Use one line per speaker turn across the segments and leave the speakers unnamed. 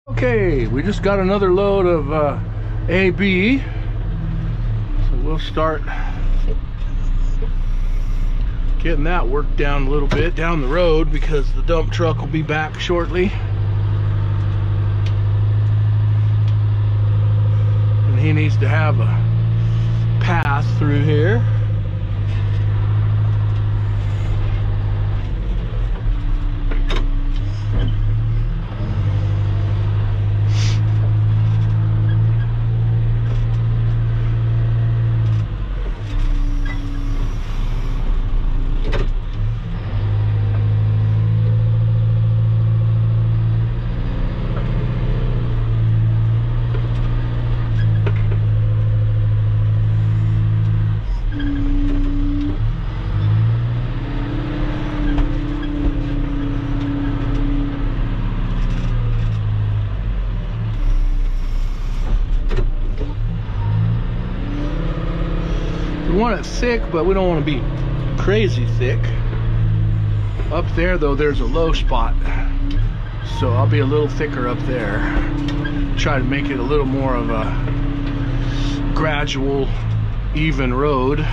Okay, we just got another load of AB, so we'll start getting that worked down a little bit down the road because the dump truck will be back shortly. And he needs to have a path through here. We want it thick, but we don't want to be crazy thick. Up there though, there's a low spot, so I'll be a little thicker up there. Try to make it a little more of a gradual, even road.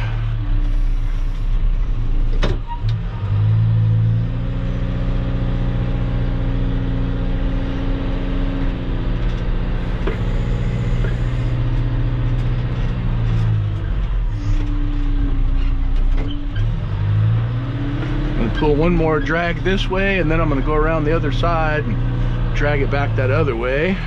Pull one more drag this way, and then I'm going to go around the other side and drag it back that other way.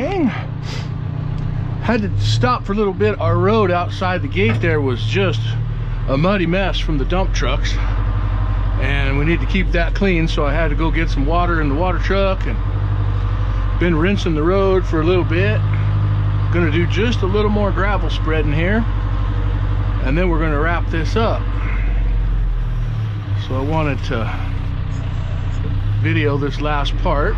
gang. Had to stop for a little bit. Our road outside the gate there was just a muddy mess from the dump trucks, and we need to keep that clean, so I had to go get some water in the water truck and been rinsing the road for a little bit. Gonna do just a little more gravel spread in here, and then we're gonna wrap this up. So I wanted to video this last part.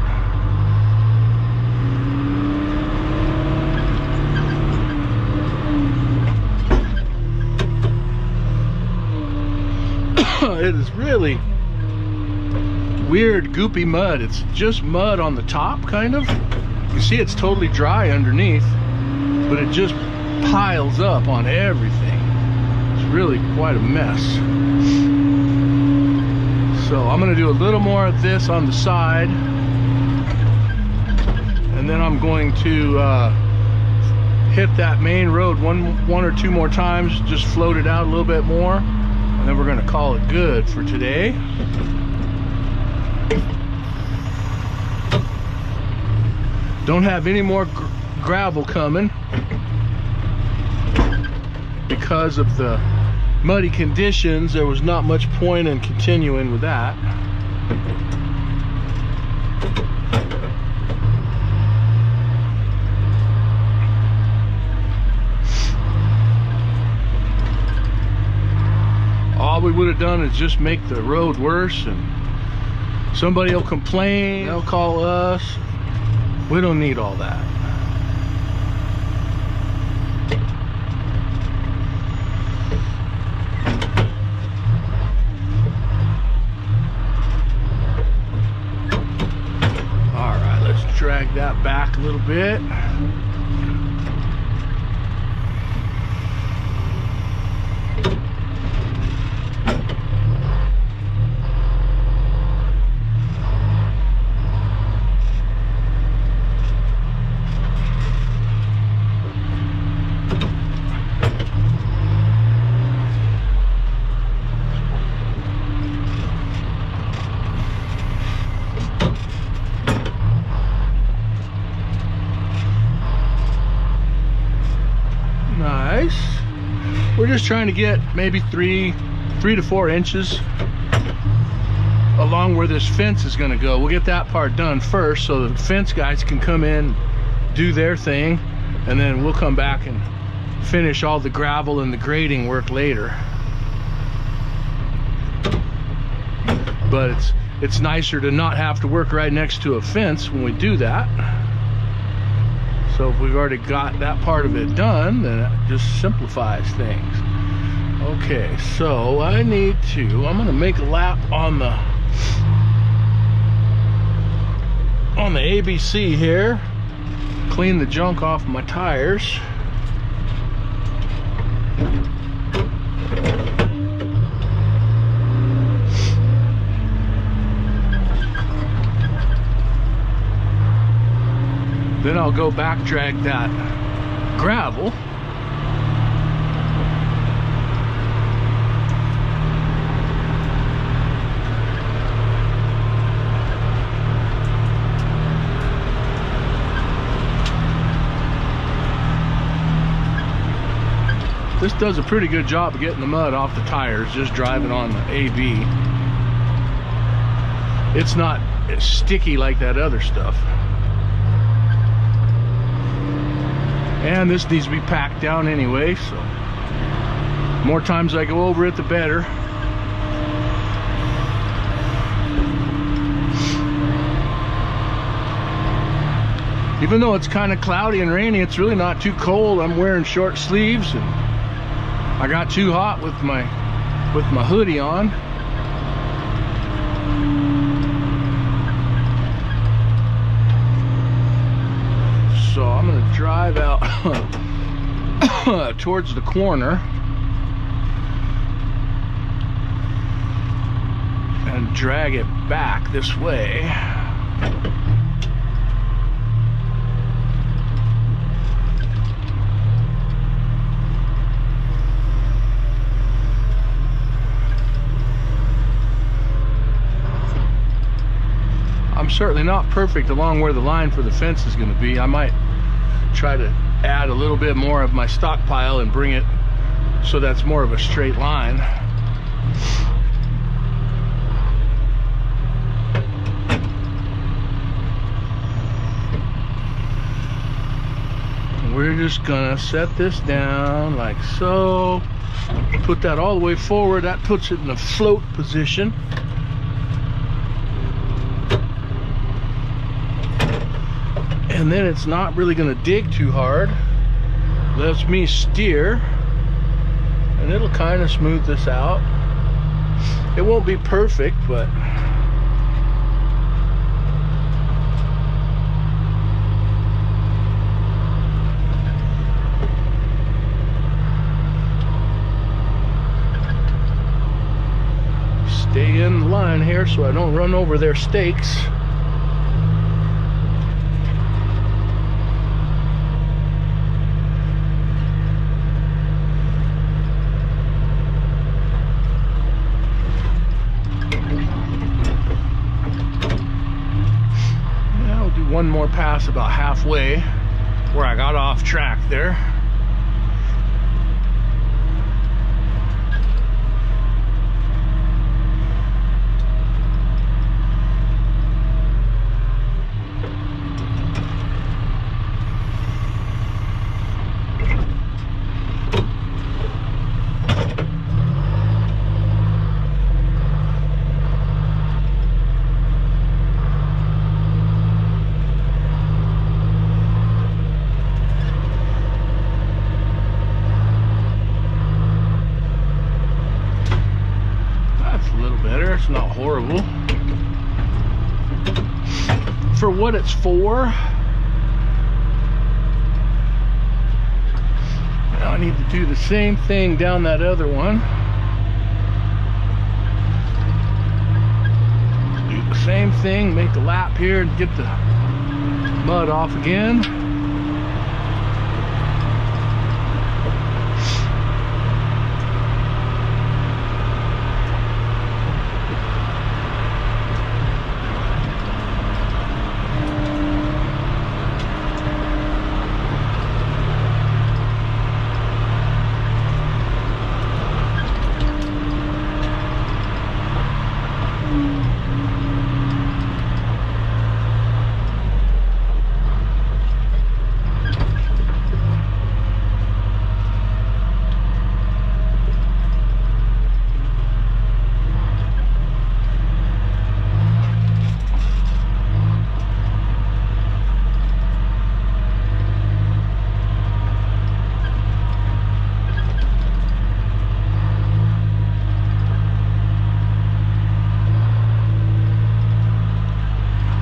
It is really weird goopy mud. It's just mud on the top, kind of. You see it's totally dry underneath, but it just piles up on everything. It's really quite a mess. So I'm gonna do a little more of this on the side, and then I'm going to hit that main road one or two more times, just float it out a little bit more, and then we're gonna call it good for today. Don't have any more gravel coming because of the muddy conditions. There was not much point in continuing with that. All we would have done is just make the road worse, and somebody will complain, they'll call us. We don't need all that. All right, let's drag that back a little bit. Nice. We're just trying to get maybe 3 to 4 inches along where this fence is going to go. We'll get that part done first so the fence guys can come in, do their thing, and then we'll come back and finish all the gravel and the grading work later. But it's nicer to not have to work right next to a fence when we do that. So if we've already got that part of it done, then it just simplifies things. Okay, so I'm gonna make a lap on the ABC here, clean the junk off my tires. Then I'll go back drag that gravel. This does a pretty good job of getting the mud off the tires, just driving on the AB. It's not as sticky like that other stuff. And this needs to be packed down anyway, so more times I go over it, the better. Even though it's kind of cloudy and rainy, it's really not too cold. I'm wearing short sleeves, and I got too hot with my hoodie on. So I'm gonna drive out towards the corner and drag it back this way. I'm certainly not perfect along where the line for the fence is going to be. I might try to add a little bit more of my stockpile and bring it so that's more of a straight line. We're just gonna set this down like so. Put that all the way forward. That puts it in a float position. And then it's not really gonna dig too hard. Lets me steer, and it'll kind of smooth this out. It won't be perfect, but stay in the line here so I don't run over their stakes. Now I'll do one more pass about halfway where I got off track there. It's not horrible for what it's for. Now I need to do the same thing down that other one. Do the same thing, make a lap here and get the mud off again.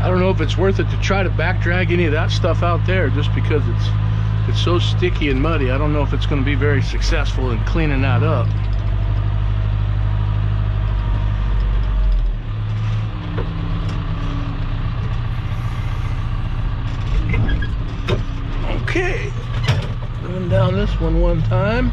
I don't know if it's worth it to try to back drag any of that stuff out there just because it's so sticky and muddy. I don't know if it's going to be very successful in cleaning that up. Okay, run down this one time.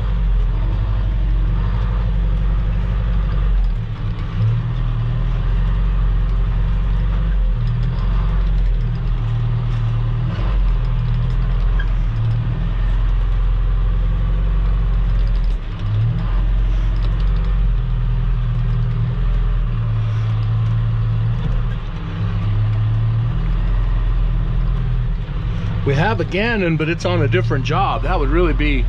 We have a Gannon, but it's on a different job. That would really be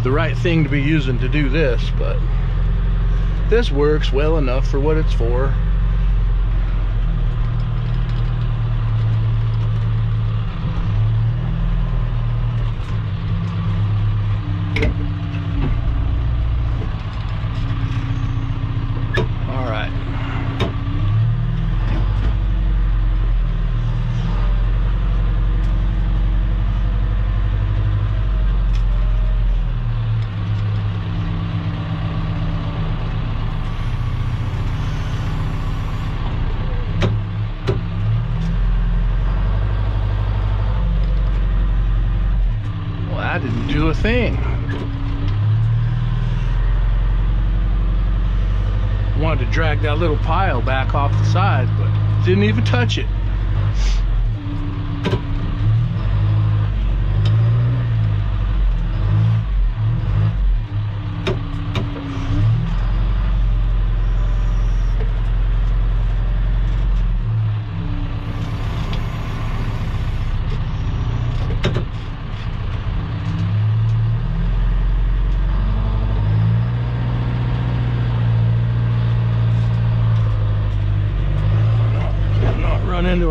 the right thing to be using to do this, but this works well enough for what it's for. All right. I didn't do a thing. Wanted to drag that little pile back off the side, but didn't even touch it.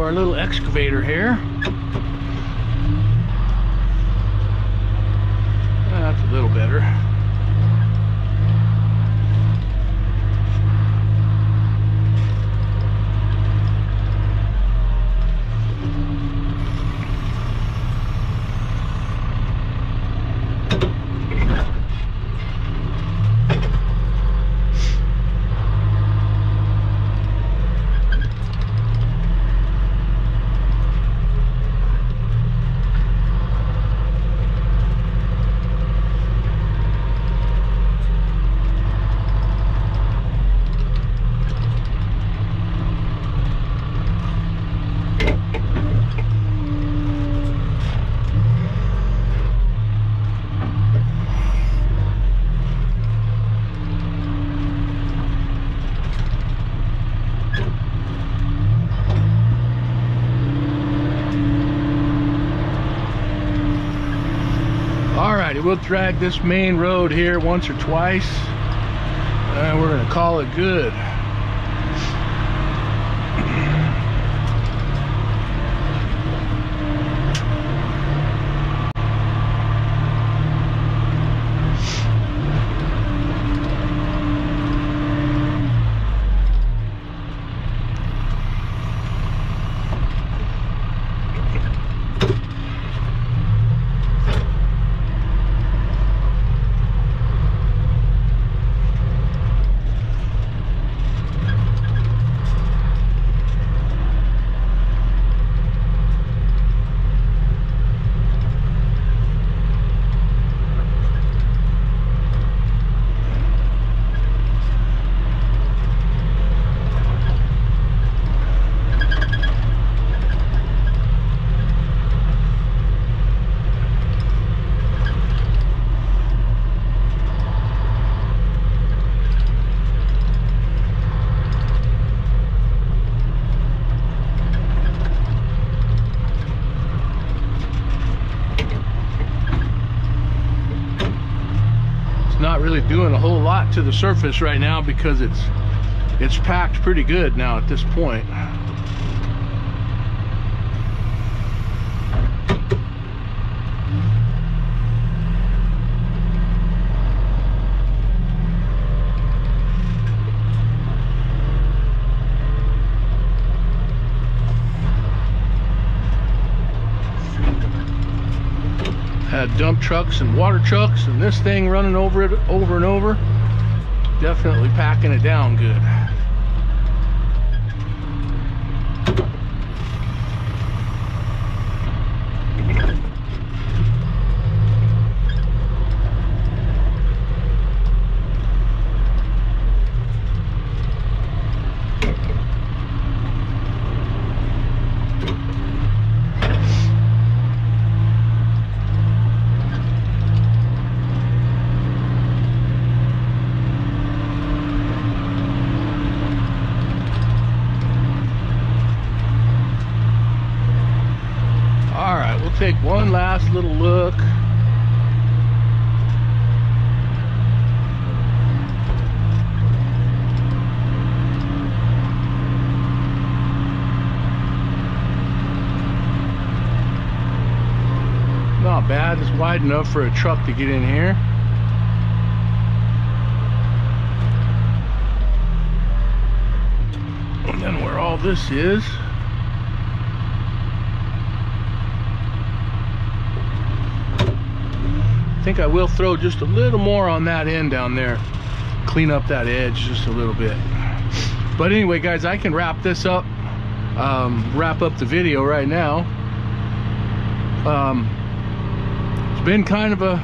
our little excavator here. That's a little better. We'll drag this main road here once or twice, and we're going to call it good. Not really doing a whole lot to the surface right now because it's packed pretty good now at this point. Had dump trucks and water trucks and this thing running over it over and over. Definitely packing it down good. Take one last little look. Not bad, it's wide enough for a truck to get in here. And then where all this is, I think I will throw just a little more on that end down there, clean up that edge just a little bit. But anyway, guys, I can wrap this up, wrap up the video right now. It's been kind of a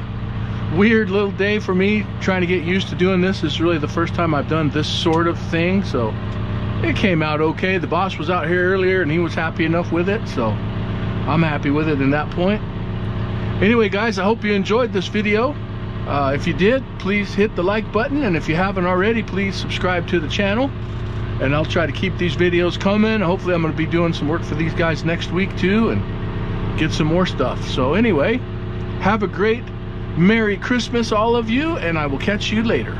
weird little day for me trying to get used to doing this. This is really the first time I've done this sort of thing, so it came out okay. The boss was out here earlier and he was happy enough with it, so I'm happy with it in that point. Anyway, guys, I hope you enjoyed this video. If you did, please hit the like button, and if you haven't already, please subscribe to the channel, and I'll try to keep these videos coming. Hopefully I'm going to be doing some work for these guys next week too and get some more stuff. So anyway, have a great Merry Christmas all of you, and I will catch you later.